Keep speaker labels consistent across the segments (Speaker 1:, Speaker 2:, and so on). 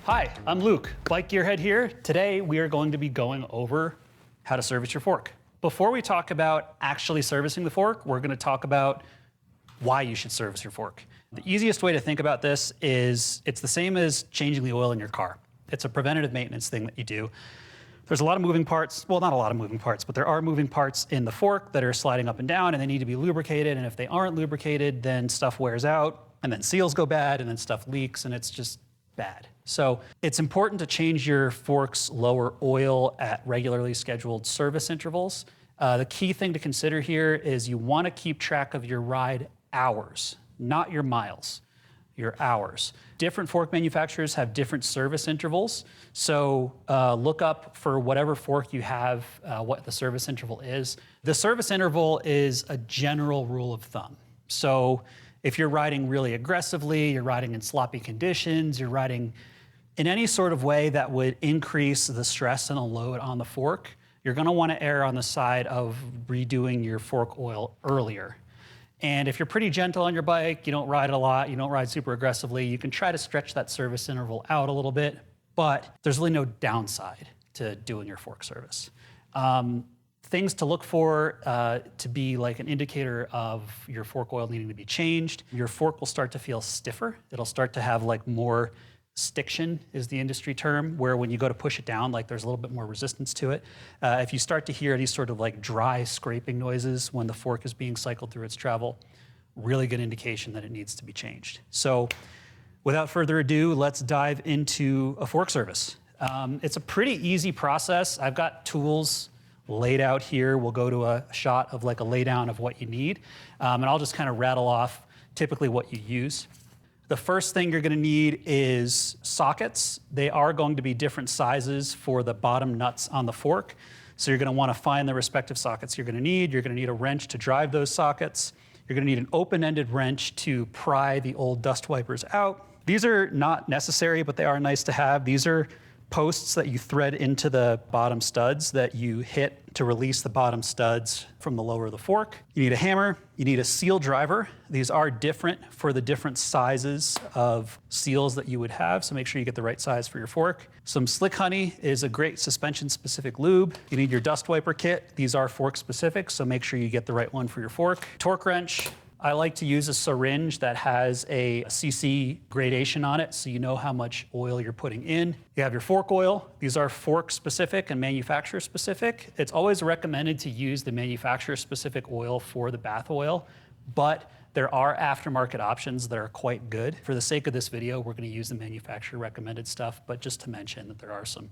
Speaker 1: Hi, I'm Luke, Bike Gearhead here. Today we are going to be going over how to service your fork. Before we talk about actually servicing the fork, we're going to talk about why you should service your fork. The easiest way to think about this is it's the same as changing the oil in your car. It's a preventative maintenance thing that you do. There's a lot of moving parts, well, not a lot of moving parts, but there are moving parts in the fork that are sliding up and down and they need to be lubricated, and if they aren't lubricated, then stuff wears out and then seals go bad and then stuff leaks and it's just bad. So it's important to change your fork's lower oil at regularly scheduled service intervals. The key thing to consider here is you want to keep track of your ride hours, not your miles, your hours. Different fork manufacturers have different service intervals. So look up for whatever fork you have, what the service interval is. The service interval is a general rule of thumb. So if you're riding really aggressively, you're riding in sloppy conditions, you're riding in any sort of way that would increase the stress and the load on the fork, you're gonna wanna err on the side of redoing your fork oil earlier. And if you're pretty gentle on your bike, you don't ride a lot, you don't ride super aggressively, you can try to stretch that service interval out a little bit, but there's really no downside to doing your fork service. Things to look for to be like an indicator of your fork oil needing to be changed. Your fork will start to feel stiffer. It'll start to have like more stiction is the industry term, where when you go to push it down, like there's a little bit more resistance to it. If you start to hear these sort of like dry scraping noises when the fork is being cycled through its travel, really good indication that it needs to be changed. So without further ado, let's dive into a fork service. It's a pretty easy process. I've got tools laid out here. We'll go to a shot of like a laydown of what you need. And I'll just kind of rattle off typically what you use. The first thing you're gonna need is sockets. They are going to be different sizes for the bottom nuts on the fork. So you're gonna wanna find the respective sockets you're gonna need. You're gonna need a wrench to drive those sockets. You're gonna need an open-ended wrench to pry the old dust wipers out. These are not necessary, but they are nice to have. These are posts that you thread into the bottom studs that you hit to release the bottom studs from the lower of the fork. You need a hammer, you need a seal driver. These are different for the different sizes of seals that you would have, so make sure you get the right size for your fork. Some Slick Honey is a great suspension-specific lube. You need your dust wiper kit. These are fork-specific, so make sure you get the right one for your fork. Torque wrench. I like to use a syringe that has a cc gradation on it so you know how much oil you're putting in. You have your fork oil. These are fork specific and manufacturer specific. It's always recommended to use the manufacturer specific oil for the bath oil, but there are aftermarket options that are quite good. For the sake of this video, we're gonna use the manufacturer recommended stuff, but just to mention that there are some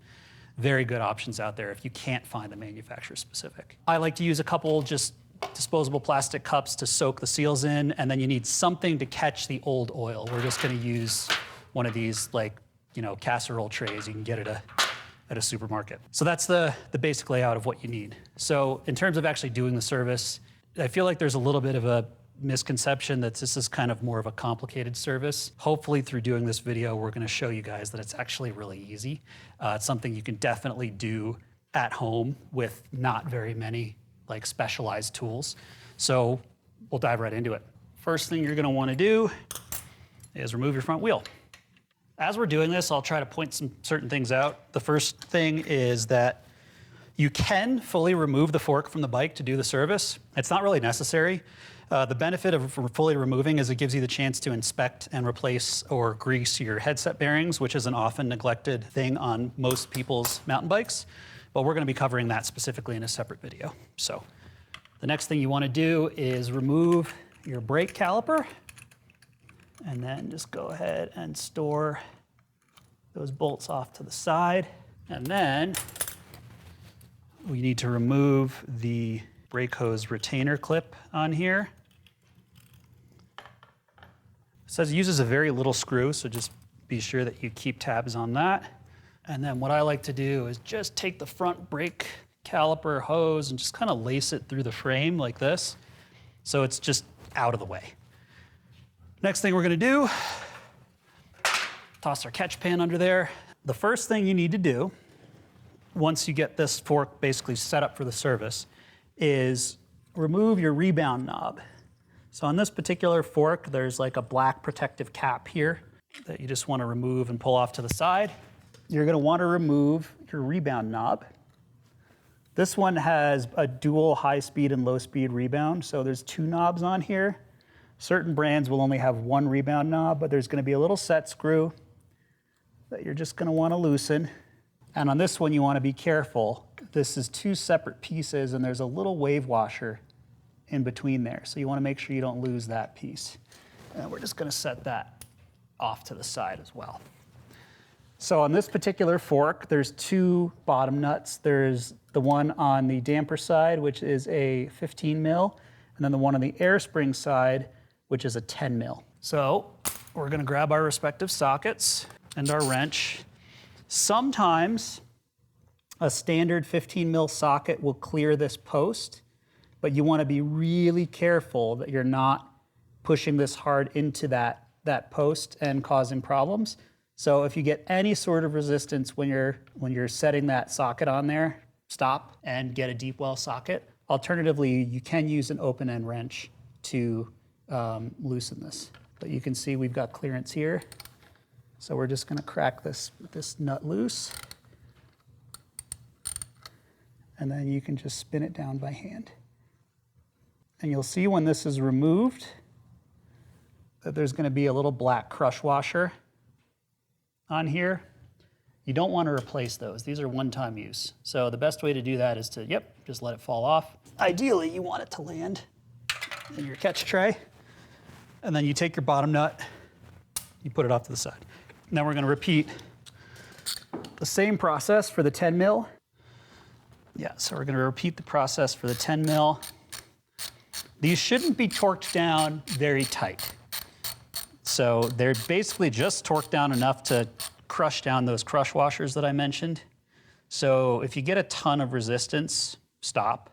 Speaker 1: very good options out there if you can't find the manufacturer specific. I like to use a couple just disposable plastic cups to soak the seals in, and then you need something to catch the old oil. We're just gonna use one of these like, you know, casserole trays you can get at a supermarket. So that's the basic layout of what you need. So in terms of actually doing the service, I feel like there's a little bit of a misconception that this is kind of more of a complicated service. Hopefully through doing this video, we're gonna show you guys that it's actually really easy. It's something you can definitely do at home with not very many like specialized tools. So we'll dive right into it. First thing you're gonna wanna do is remove your front wheel. As we're doing this, I'll try to point some certain things out. The first thing is that you can fully remove the fork from the bike to do the service. It's not really necessary. The benefit of fully removing is it gives you the chance to inspect and replace or grease your headset bearings, which is an often neglected thing on most people's mountain bikes. But we're gonna be covering that specifically in a separate video. So the next thing you wanna do is remove your brake caliper and then just go ahead and store those bolts off to the side. And then we need to remove the brake hose retainer clip on here. It says it uses a very little screw, so just be sure that you keep tabs on that. And then what I like to do is just take the front brake caliper hose and just kind of lace it through the frame like this, so it's just out of the way. Next thing we're gonna do, toss our catch pan under there. The first thing you need to do, once you get this fork basically set up for the service, is remove your rebound knob. So on this particular fork, there's like a black protective cap here. that you just want to remove and pull off to the side. You're going to want to remove your rebound knob. This one has a dual high speed and low speed rebound, so there's 2 knobs on here. Certain brands will only have 1 rebound knob, but there's going to be a little set screw that you're just going to want to loosen. And on this one, you want to be careful. This is 2 separate pieces, and there's a little wave washer in between there, so you want to make sure you don't lose that piece. And we're just going to set that off to the side as well. So on this particular fork, there's 2 bottom nuts. There's the one on the damper side, which is a 15 mil, and then the one on the Airsprings side, which is a 10 mil. So we're going to grab our respective sockets and our wrench. Sometimes a standard 15 mil socket will clear this post, but you want to be really careful that you're not pushing this hard into that post and causing problems. So if you get any sort of resistance when you're setting that socket on there, stop and get a deep well socket. Alternatively, you can use an open end wrench to loosen this. But you can see we've got clearance here. So we're just going to crack this nut loose. And then you can just spin it down by hand. And you'll see when this is removed that there's going to be a little black crush washer on here. You don't want to replace those. These are one-time use. So the best way to do that is to, just let it fall off. Ideally, you want it to land in your catch tray. And then you take your bottom nut, you put it off to the side. Now we're going to repeat the same process for the 10 mil. So we're going to repeat the process for the 10 mil. These shouldn't be torqued down very tight. So they're basically just torqued down enough to crush down those crush washers that I mentioned. So if you get a ton of resistance, stop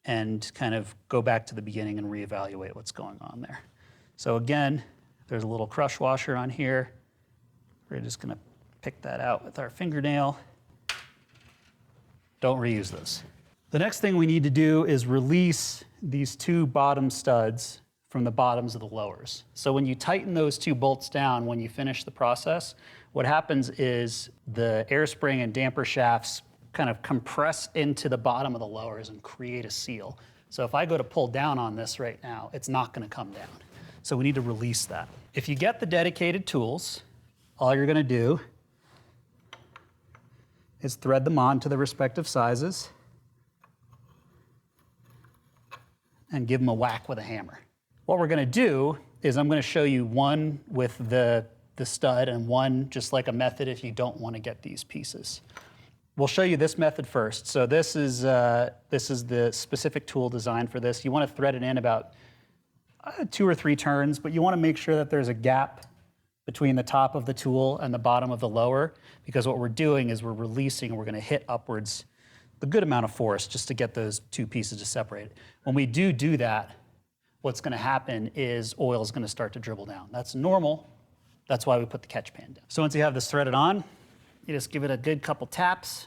Speaker 1: and kind of go back to the beginning and reevaluate what's going on there. So again, there's a little crush washer on here. We're just going to pick that out with our fingernail. Don't reuse those. The next thing we need to do is release these 2 bottom studs from the bottoms of the lowers. So when you tighten those 2 bolts down when you finish the process, what happens is the air spring and damper shafts kind of compress into the bottom of the lowers and create a seal. So if I go to pull down on this right now, it's not going to come down. So we need to release that. If you get the dedicated tools, all you're going to do is thread them on to the respective sizes and give them a whack with a hammer. What we're going to do is I'm going to show you one with the stud and one just like a method if you don't want to get these pieces. We'll show you this method first. So this is the specific tool designed for this. You want to thread it in about 2 or 3 turns, but you want to make sure that there's a gap between the top of the tool and the bottom of the lower, because what we're doing is we're releasing and we're going to hit upwards the good amount of force just to get those 2 pieces to separate. When we do that, what's going to happen is oil is going to start to dribble down. That's normal. That's why we put the catch pan down. So once you have this threaded on, you just give it a good couple taps.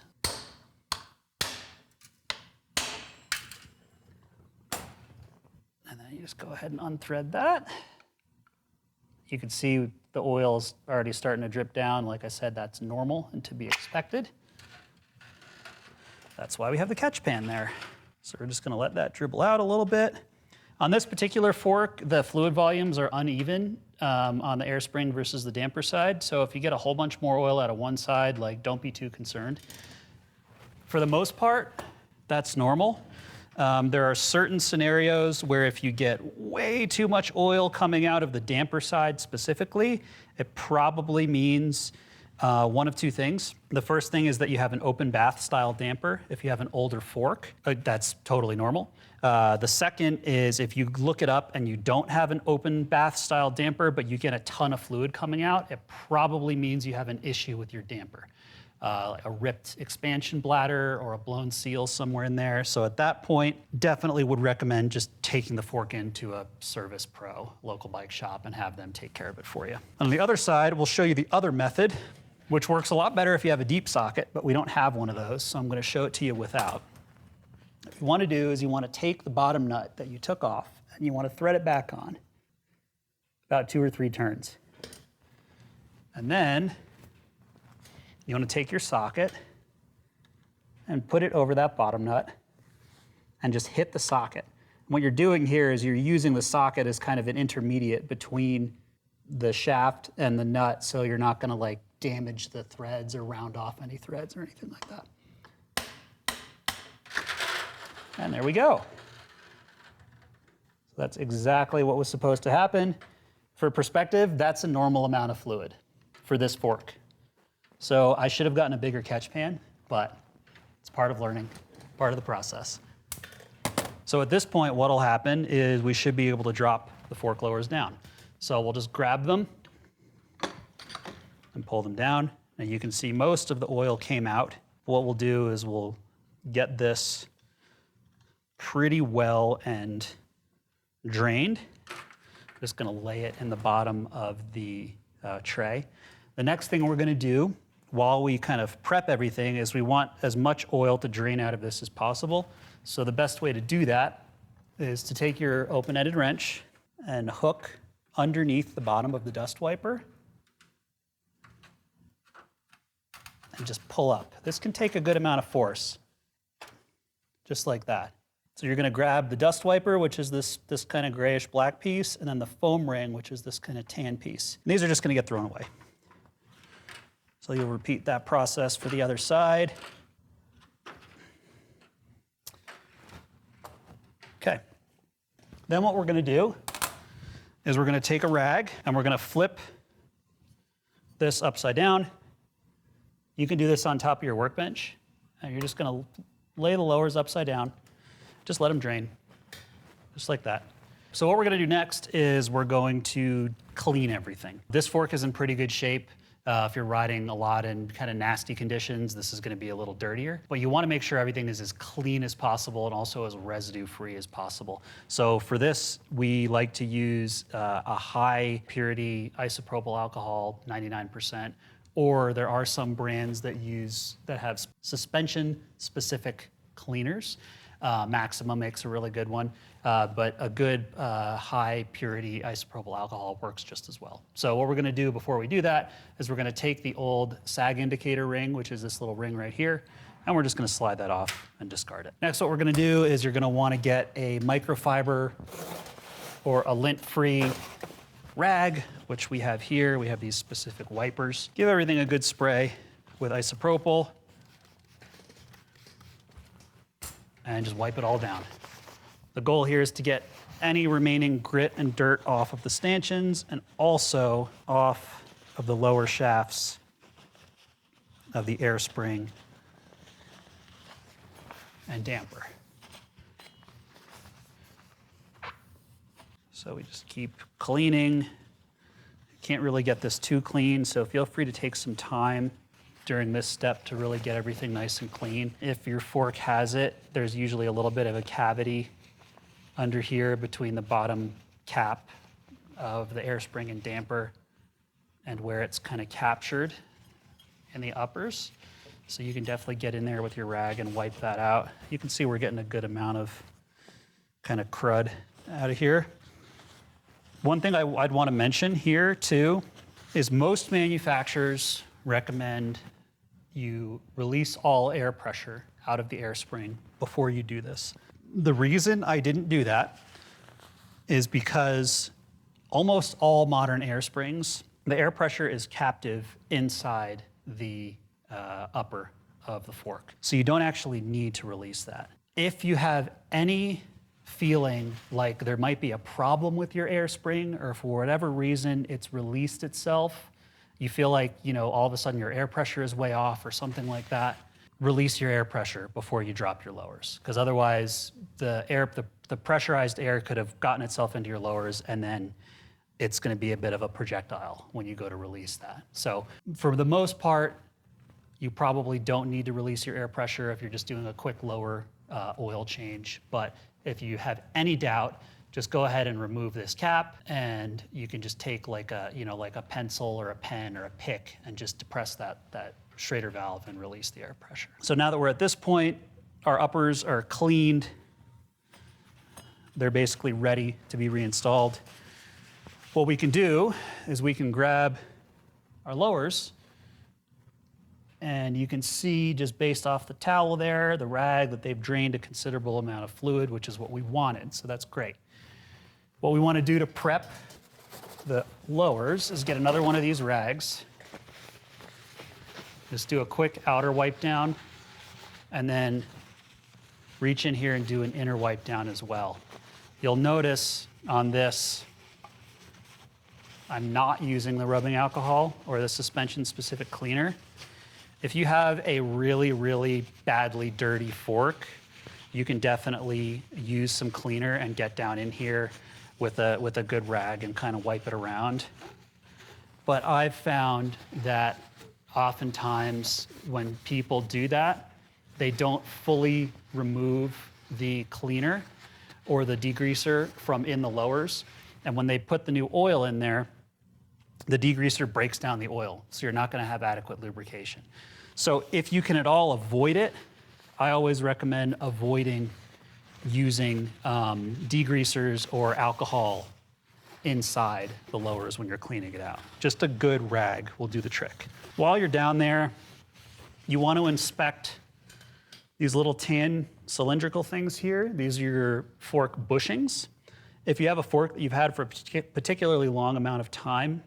Speaker 1: And then you just go ahead and unthread that. You can see the oil's already starting to drip down. Like I said, that's normal and to be expected. That's why we have the catch pan there. So we're just going to let that dribble out a little bit. On this particular fork, the fluid volumes are uneven on the air spring versus the damper side. So if you get a whole bunch more oil out of one side, don't be too concerned. For the most part, that's normal. There are certain scenarios where if you get way too much oil coming out of the damper side specifically, it probably means one of 2 things. The first thing is that you have an open bath style damper. If you have an older fork, that's totally normal. The second is if you look it up and you don't have an open bath style damper, but you get a ton of fluid coming out, it probably means you have an issue with your damper. A ripped expansion bladder or a blown seal somewhere in there. So at that point, definitely would recommend just taking the fork into a service pro, local bike shop, and have them take care of it for you. On the other side, we'll show you the other method, which works a lot better if you have a deep socket, but we don't have one of those, so I'm going to show it to you without. What you want to do is you want to take the bottom nut that you took off and you want to thread it back on, about 2 or 3 turns. And then you want to take your socket and put it over that bottom nut and just hit the socket. And what you're doing here is you're using the socket as kind of an intermediate between the shaft and the nut, so you're not going to like damage the threads or round off any threads or anything like that. And there we go. So that's exactly what was supposed to happen. For perspective, that's a normal amount of fluid for this fork. So I should have gotten a bigger catch pan, but it's part of learning, part of the process. So at this point, what'll happen is we should be able to drop the fork lowers down. So we'll just grab them and pull them down. And you can see most of the oil came out. What we'll do is we'll get this pretty well and drained. Just gonna lay it in the bottom of the tray. The next thing we're gonna do while we kind of prep everything is we want as much oil to drain out of this as possible. So the best way to do that is to take your open-ended wrench and hook underneath the bottom of the dust wiper and just pull up. This can take a good amount of force, just like that. So you're gonna grab the dust wiper, which is this kind of grayish black piece, and then the foam ring, which is this kind of tan piece. And these are just gonna get thrown away. So you'll repeat that process for the other side. Okay. Then what we're gonna do is we're gonna take a rag and we're gonna flip this upside down. You can do this on top of your workbench. And you're just gonna lay the lowers upside down. Just let them drain, just like that. So what we're gonna do next is we're going to clean everything. This fork is in pretty good shape. If you're riding a lot in kind of nasty conditions, this is gonna be a little dirtier. But you wanna make sure everything is as clean as possible and also as residue-free as possible. So for this, we like to use a high purity isopropyl alcohol, 99%, or there are some brands that have suspension-specific cleaners. Maxima makes a really good one, but a good high purity isopropyl alcohol works just as well. So what we're gonna do before we do that is we're gonna take the old sag indicator ring, which is this little ring right here, and we're just gonna slide that off and discard it. Next, what we're gonna do is you're gonna wanna get a microfiber or a lint-free rag, which we have here. We have these specific wipers. Give everything a good spray with isopropyl, and just wipe it all down. The goal here is to get any remaining grit and dirt off of the stanchions and also off of the lower shafts of the air spring and damper. So we just keep cleaning. Can't really get this too clean, so feel free to take some time during this step to really get everything nice and clean. If your fork has it, there's usually a little bit of a cavity under here between the bottom cap of the air spring and damper and where it's kind of captured in the uppers. So you can definitely get in there with your rag and wipe that out. You can see we're getting a good amount of kind of crud out of here. One thing I'd want to mention here too is most manufacturers recommend you release all air pressure out of the air spring before you do this. The reason I didn't do that is because almost all modern air springs, the air pressure is captive inside the upper of the fork. So you don't actually need to release that. If you have any feeling like there might be a problem with your air spring, or for whatever reason it's released itself, you feel like, all of a sudden your air pressure is way off or something like that, release your air pressure before you drop your lowers. Because otherwise the pressurized air could have gotten itself into your lowers, and then it's gonna be a bit of a projectile when you go to release that. So for the most part, you probably don't need to release your air pressure if you're just doing a quick lower oil change. But if you have any doubt, just go ahead and remove this cap, and you can just take like a pencil or a pen or a pick and just depress that Schrader valve and release the air pressure. So now that we're at this point, our uppers are cleaned. They're basically ready to be reinstalled. What we can do is we can grab our lowers. And you can see just based off the towel there, the rag, that they've drained a considerable amount of fluid, which is what we wanted, so that's great. What we want to do to prep the lowers is get another one of these rags. Just do a quick outer wipe down, and then reach in here and do an inner wipe down as well. You'll notice on this, I'm not using the rubbing alcohol or the suspension specific cleaner. If you have a really, really badly dirty fork, you can definitely use some cleaner and get down in here with a good rag and kind of wipe it around. But I've found that oftentimes when people do that, they don't fully remove the cleaner or the degreaser from in the lowers. And when they put the new oil in there, the degreaser breaks down the oil, so you're not going to have adequate lubrication. So if you can at all avoid it, I always recommend avoiding using degreasers or alcohol inside the lowers when you're cleaning it out. Just a good rag will do the trick. While you're down there, you want to inspect these little tan cylindrical things here. These are your fork bushings. If you have a fork that you've had for a particularly long amount of time,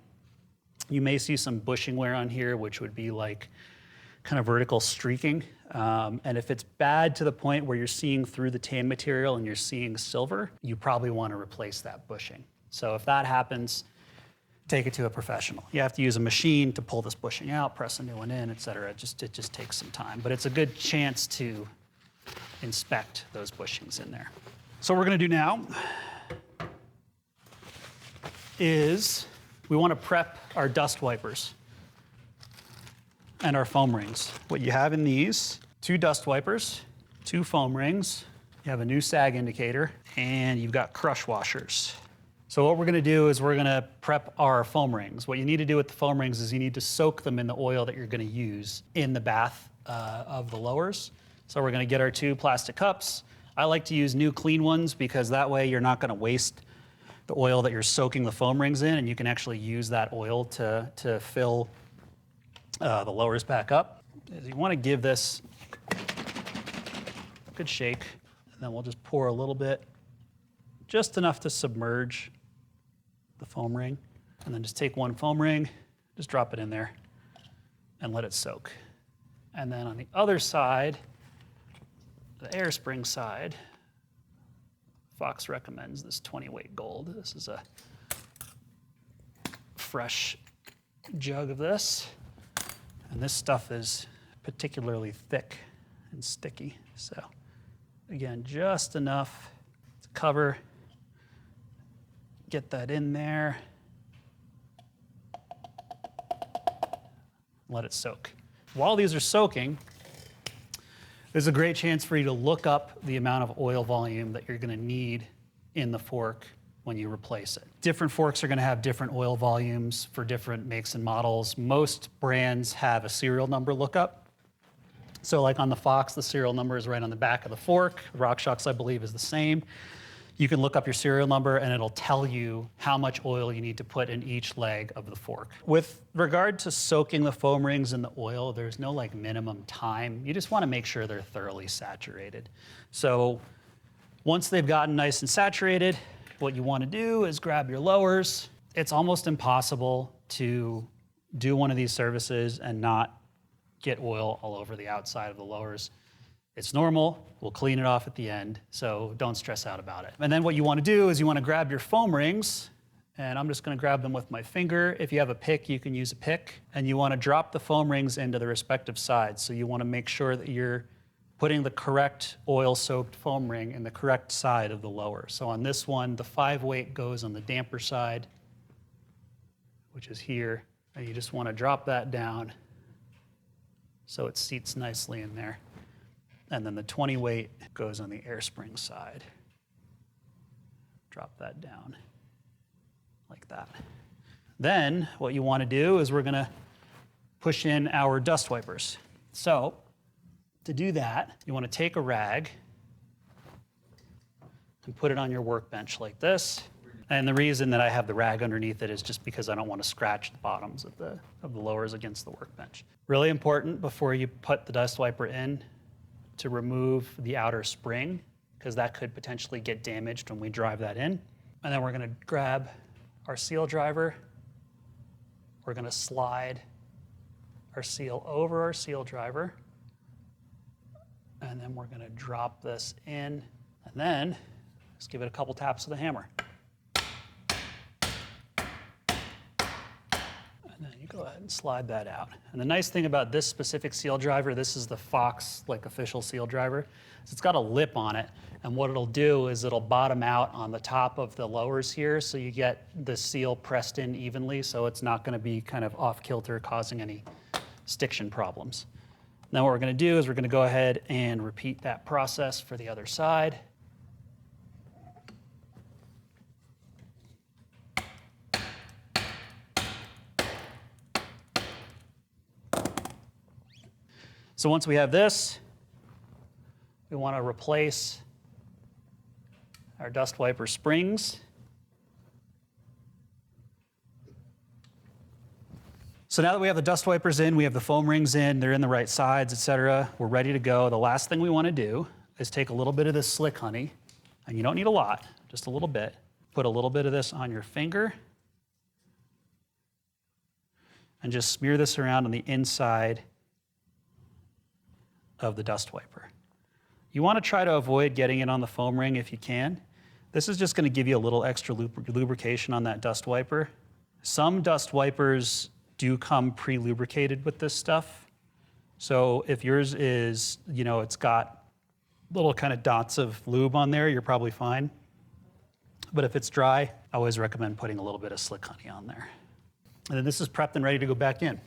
Speaker 1: you may see some bushing wear on here, which would be like kind of vertical streaking. And if it's bad to the point where you're seeing through the tan material and you're seeing silver, you probably want to replace that bushing. So if that happens, take it to a professional. You have to use a machine to pull this bushing out, press a new one in, et cetera. It just takes some time, but it's a good chance to inspect those bushings in there. So what we're gonna do now is we want to prep our dust wipers and our foam rings. What you have in these, 2 dust wipers, 2 foam rings, you have a new sag indicator, and you've got crush washers. So what we're gonna do is we're gonna prep our foam rings. What you need to do with the foam rings is you need to soak them in the oil that you're gonna use in the bath of the lowers. So we're gonna get our 2 plastic cups. I like to use new clean ones because that way you're not gonna waste the oil that you're soaking the foam rings in, and you can actually use that oil to fill the lowers back up. You want to give this a good shake, and then we'll just pour a little bit, just enough to submerge the foam ring, and then just take 1 foam ring, just drop it in there, and let it soak. And then on the other side, the Airspring side, Fox recommends this 20-weight gold. This is a fresh jug of this. And this stuff is particularly thick and sticky. So again, just enough to cover, get that in there, let it soak. While these are soaking, there's a great chance for you to look up the amount of oil volume that you're gonna need in the fork when you replace it. Different forks are gonna have different oil volumes for different makes and models. Most brands have a serial number lookup. So like on the Fox, the serial number is right on the back of the fork. RockShox, I believe, is the same. You can look up your serial number and it'll tell you how much oil you need to put in each leg of the fork. With regard to soaking the foam rings in the oil, there's no like minimum time. You just wanna make sure they're thoroughly saturated. So once they've gotten nice and saturated, what you wanna do is grab your lowers. It's almost impossible to do one of these services and not get oil all over the outside of the lowers. It's normal, we'll clean it off at the end, so don't stress out about it. And then what you wanna do is you wanna grab your foam rings, and I'm just gonna grab them with my finger. If you have a pick, you can use a pick. And you wanna drop the foam rings into the respective sides. So you wanna make sure that you're putting the correct oil-soaked foam ring in the correct side of the lower. So on this one, the 5-weight goes on the damper side, which is here. And you just wanna drop that down so it seats nicely in there. And then the 20-weight goes on the Airspring side. Drop that down like that. Then what you want to do is we're going to push in our dust wipers. So to do that, you want to take a rag and put it on your workbench like this.
Speaker 2: Where did
Speaker 1: And the reason that I have the rag underneath it is just because I don't want to scratch the bottoms of the lowers against the workbench. Really important before you put the dust wiper in to remove the outer spring, because that could potentially get damaged when we drive that in. And then we're going to grab our seal driver. We're going to slide our seal over our seal driver. And then we're going to drop this in. And then just give it a couple taps with a hammer. And then you go ahead and slide that out. And the nice thing about this specific seal driver, this is the Fox official seal driver, is it's got a lip on it. And what it'll do is it'll bottom out on the top of the lowers here, so you get the seal pressed in evenly, so it's not going to be kind of off kilter, causing any stiction problems. Now what we're going to do is we're going to go ahead and repeat that process for the other side. So once we have this, we want to replace our dust wiper springs. So now that we have the dust wipers in, we have the foam rings in, they're in the right sides, etc. We're ready to go. The last thing we want to do is take a little bit of this slick honey, and you don't need a lot, just a little bit. Put a little bit of this on your finger, and just smear this around on the inside of the dust wiper. You want to try to avoid getting it on the foam ring if you can. This is just going to give you a little extra lubrication on that dust wiper. Some dust wipers do come pre-lubricated with this stuff. So if yours is, it's got little kind of dots of lube on there, you're probably fine. But if it's dry, I always recommend putting a little bit of slick honey on there. And then this is prepped and ready to go back in.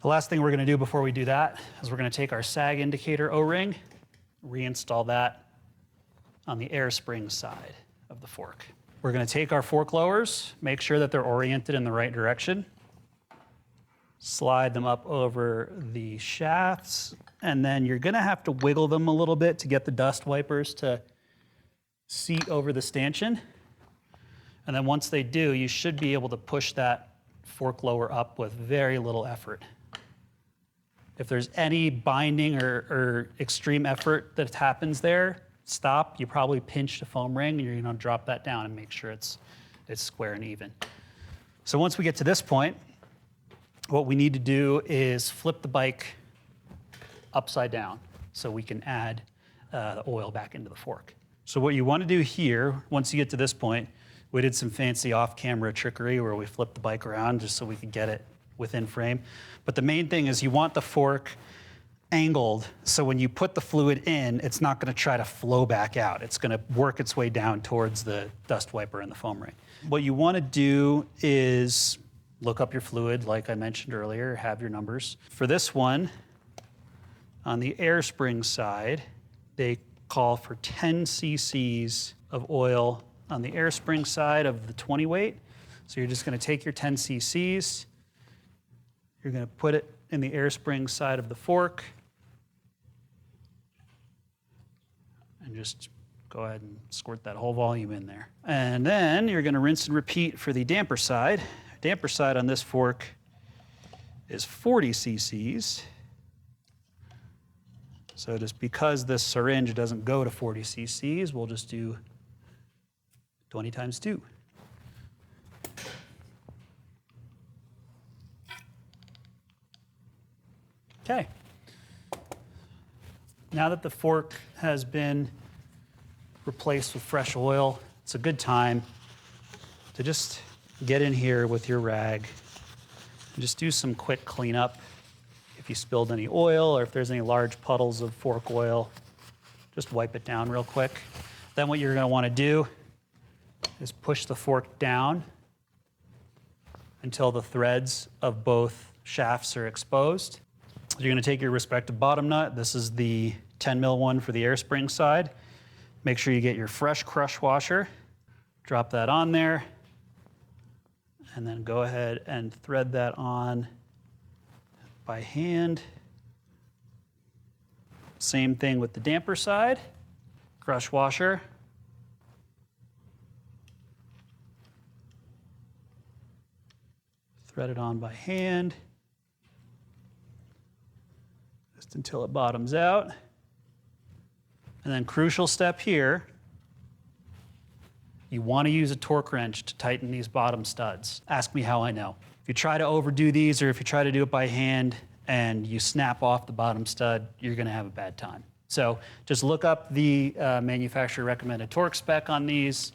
Speaker 1: The last thing we're going to do before we do that is we're going to take our sag indicator O-ring, reinstall that on the Airsprings side of the fork. We're going to take our fork lowers, make sure that they're oriented in the right direction, slide them up over the shafts, and then you're going to have to wiggle them a little bit to get the dust wipers to seat over the stanchion. And then once they do, you should be able to push that fork lower up with very little effort. If there's any binding or extreme effort that happens there, stop. You probably pinched a foam ring, and you're going to drop that down and make sure it's square and even. So once we get to this point, what we need to do is flip the bike upside down so we can add the oil back into the fork. So what you want to do here, once you get to this point, we did some fancy off-camera trickery where we flipped the bike around just so we could get it within frame. But the main thing is you want the fork angled, so when you put the fluid in, it's not going to try to flow back out. It's going to work its way down towards the dust wiper and the foam ring. What you want to do is look up your fluid, like I mentioned earlier, have your numbers. For this one, on the Airsprings side, they call for 10 cc's of oil on the Airsprings side of the 20 weight. So you're just going to take your 10 cc's, you're going to put it in the Airsprings side of the fork, and just go ahead and squirt that whole volume in there. And then you're going to rinse and repeat for the damper side. Damper side on this fork is 40 cc's. So just because this syringe doesn't go to 40 cc's, we'll just do 20 times 2. Okay. Now that the fork has been replaced with fresh oil, it's a good time to just get in here with your rag and just do some quick cleanup. If you spilled any oil or if there's any large puddles of fork oil, just wipe it down real quick. Then what you're going to want to do is push the fork down until the threads of both shafts are exposed. You're going to take your respective bottom nut. This is the 10 mil one for the Airsprings side. Make sure you get your fresh crush washer. Drop that on there. And then go ahead and thread that on by hand. Same thing with the damper side. Crush washer. Thread it on by hand, just until it bottoms out. And then crucial step here, you want to use a torque wrench to tighten these bottom studs. Ask me how I know. If you try to overdo these, or if you try to do it by hand and you snap off the bottom stud, you're going to have a bad time. So just look up the manufacturer recommended torque spec on these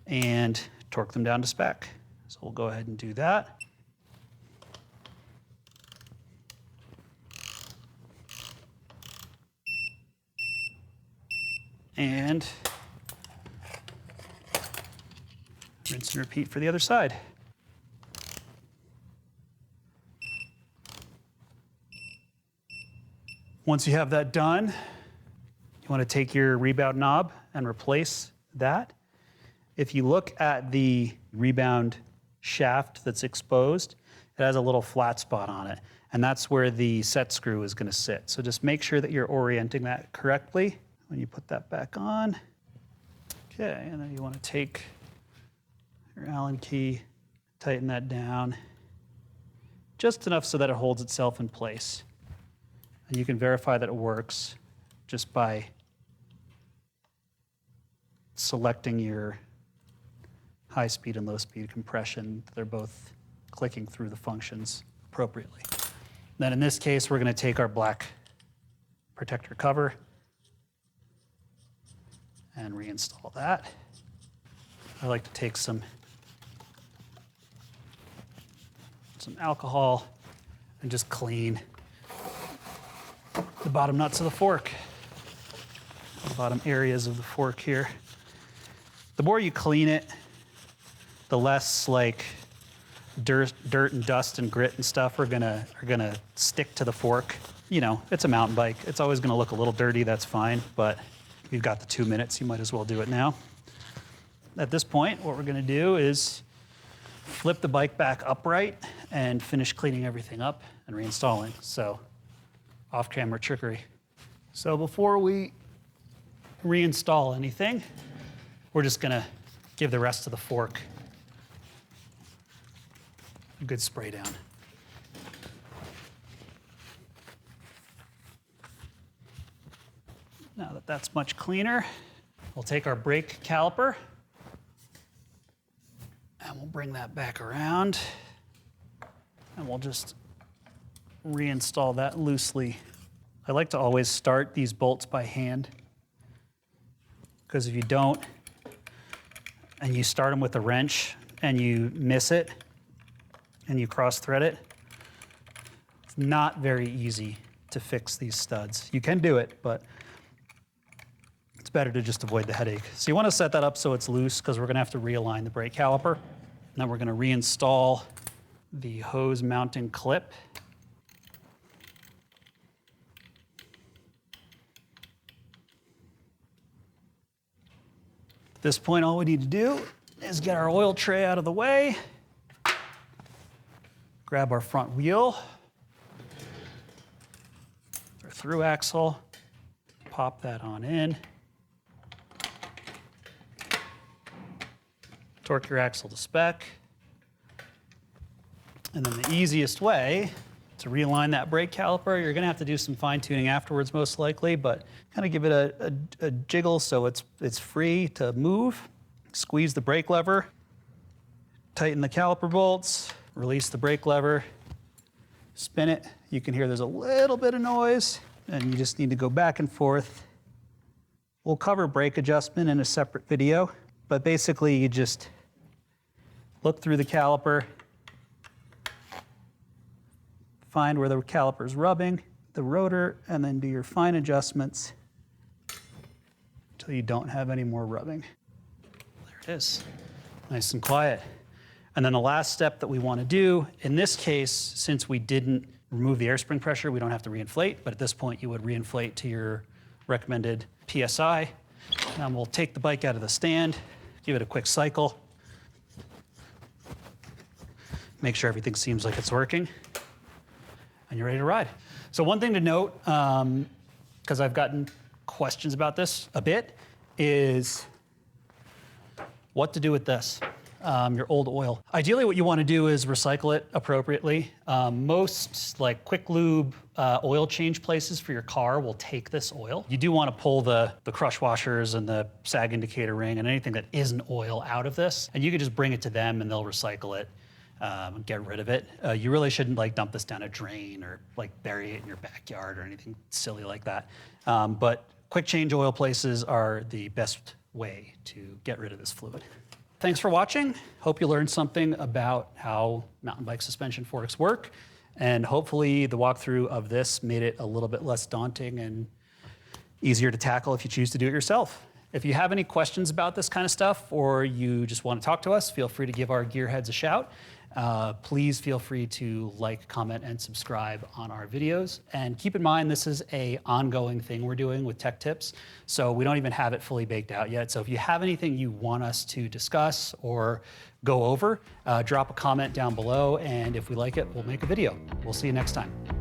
Speaker 1: and torque them down to spec. So we'll go ahead and do that. And rinse and repeat for the other side. Once you have that done, you want to take your rebound knob and replace that. If you look at the rebound shaft that's exposed, it has a little flat spot on it, and that's where the set screw is going to sit. So just make sure that you're orienting that correctly when you put that back on. Okay, and then you want to take your Allen key, tighten that down just enough so that it holds itself in place. And you can verify that it works just by selecting your high speed and low speed compression. They're both clicking through the functions appropriately. Then in this case, we're going to take our black protector cover and reinstall that. I like to take some alcohol and just clean the bottom nuts of the fork, the bottom areas of the fork here. The more you clean it, the less like dirt and dust and grit and stuff are gonna stick to the fork. You know, it's a mountain bike. It's always gonna look a little dirty, that's fine, but you've got the 2 minutes, you might as well do it now. At this point, what we're gonna do is flip the bike back upright and finish cleaning everything up and reinstalling. So, off-camera trickery. So before we reinstall anything, we're just gonna give the rest of the fork a good spray down. Now that that's much cleaner, we'll take our brake caliper and we'll bring that back around and we'll just reinstall that loosely. I like to always start these bolts by hand because if you don't and you start them with a wrench and you miss it and you cross thread it, it's not very easy to fix these studs. You can do it, but it's better to just avoid the headache. So you want to set that up so it's loose because we're going to have to realign the brake caliper. And then we're going to reinstall the hose mounting clip. At this point, all we need to do is get our oil tray out of the way, grab our front wheel, our through axle, pop that on in, torque your axle to spec, and then the easiest way to realign that brake caliper, you're gonna have to do some fine tuning afterwards most likely, but kind of give it a jiggle so it's free to move. Squeeze the brake lever, tighten the caliper bolts, release the brake lever, spin it. You can hear there's a little bit of noise and you just need to go back and forth. We'll cover brake adjustment in a separate video, but basically you just look through the caliper, find where the caliper is rubbing, the rotor, and then do your fine adjustments until you don't have any more rubbing. There it is, nice and quiet. And then the last step that we want to do, in this case, since we didn't remove the air spring pressure, we don't have to reinflate, but at this point you would reinflate to your recommended PSI. And we'll take the bike out of the stand, give it a quick cycle, make sure everything seems like it's working, and you're ready to ride. So one thing to note, because I've gotten questions about this a bit, is what to do with this. your old oil. Ideally, what you want to do is recycle it appropriately. Most like quick lube oil change places for your car will take this oil. You do want to pull the crush washers and the sag indicator ring and anything that isn't oil out of this, and you can just bring it to them and they'll recycle it. Get rid of it. You really shouldn't like dump this down a drain or like bury it in your backyard or anything silly like that. But quick change oil places are the best way to get rid of this fluid. Thanks for watching. Hope you learned something about how mountain bike suspension forks work. And hopefully the walkthrough of this made it a little bit less daunting and easier to tackle if you choose to do it yourself. If you have any questions about this kind of stuff or you just want to talk to us, feel free to give our gearheads a shout. Please feel free to like, comment, and subscribe on our videos. And keep in mind, this is an ongoing thing we're doing with tech tips, so we don't even have it fully baked out yet. So if you have anything you want us to discuss or go over, drop a comment down below, and if we like it, we'll make a video. We'll see you next time.